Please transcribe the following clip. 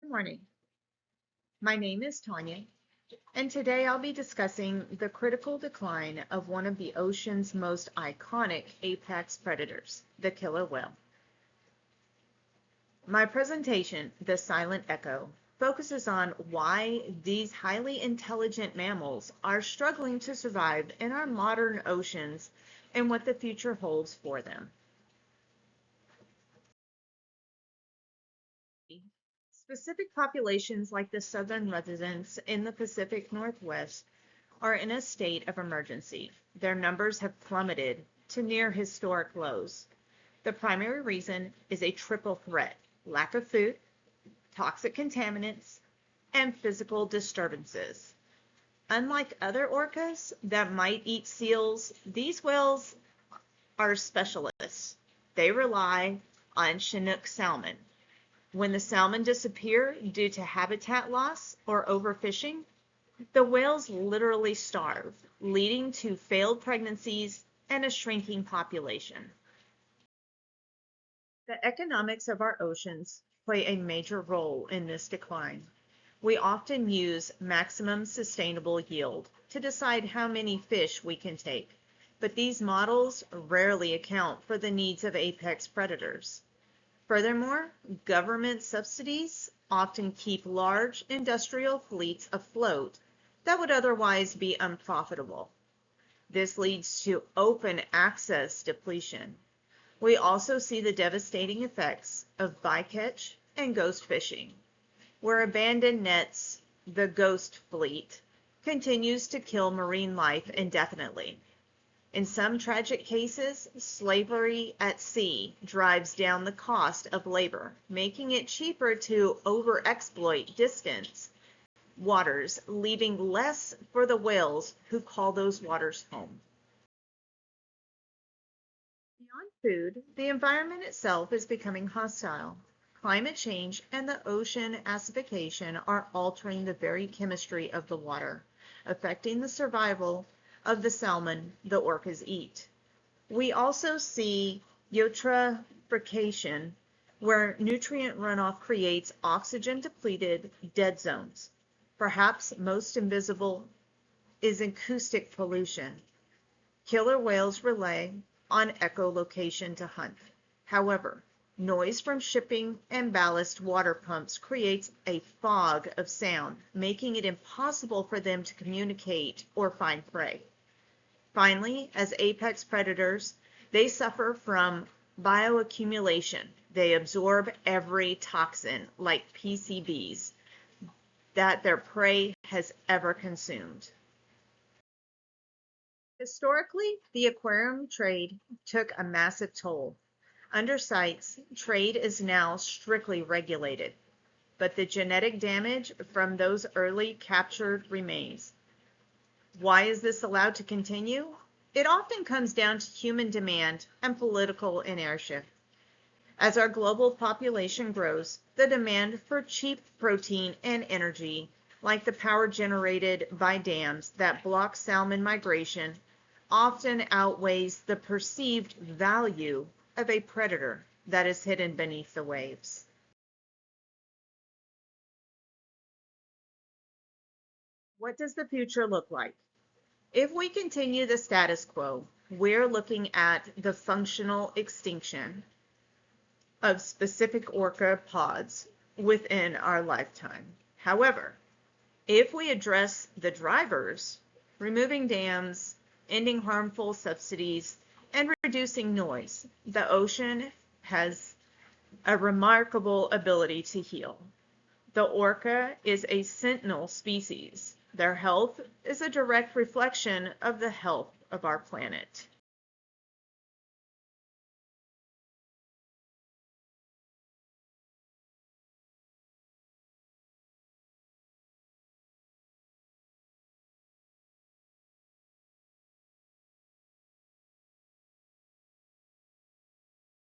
Good morning. My name is Tanya, and today I'll be discussing the critical decline of one of the ocean's most iconic apex predators, the killer whale. My presentation, The Silent Echo, focuses on why these highly intelligent mammals are struggling to survive in our modern oceans and what the future holds for them. Specific populations like the southern residents in the Pacific Northwest are in a state of emergency. Their numbers have plummeted to near historic lows. The primary reason is a triple threat: lack of food, toxic contaminants, and physical disturbances. Unlike other orcas that might eat seals, these whales are specialists. They rely on Chinook salmon. When the salmon disappear due to habitat loss or overfishing, the whales literally starve, leading to failed pregnancies and a shrinking population. The economics of our oceans play a major role in this decline. We often use maximum sustainable yield to decide how many fish we can take, but these models rarely account for the needs of apex predators. Furthermore, government subsidies often keep large industrial fleets afloat that would otherwise be unprofitable. This leads to open access depletion. We also see the devastating effects of bycatch and ghost fishing, where abandoned nets, the ghost fleet, continues to kill marine life indefinitely. In some tragic cases, slavery at sea drives down the cost of labor, making it cheaper to overexploit distant waters, leaving less for the whales who call those waters home. Beyond food, the environment itself is becoming hostile. Climate change and the ocean acidification are altering the very chemistry of the water, affecting the survival of the salmon the orcas eat. We also see eutrophication, where nutrient runoff creates oxygen-depleted dead zones. Perhaps most invisible is acoustic pollution. Killer whales rely on echolocation to hunt. However, noise from shipping and ballast water pumps creates a fog of sound, making it impossible for them to communicate or find prey. Finally, as apex predators, they suffer from bioaccumulation. They absorb every toxin, like PCBs, that their prey has ever consumed. Historically, the aquarium trade took a massive toll. Under CITES, trade is now strictly regulated, but the genetic damage from those early captured remains. Why is this allowed to continue? It often comes down to human demand and political inertia. As our global population grows, the demand for cheap protein and energy, like the power generated by dams that block salmon migration, often outweighs the perceived value of a predator that is hidden beneath the waves. What does the future look like? If we continue the status quo, we're looking at the functional extinction of specific orca pods within our lifetime. However, if we address the drivers, removing dams, ending harmful subsidies, and reducing noise, the ocean has a remarkable ability to heal. The orca is a sentinel species. Their health is a direct reflection of the health of our planet.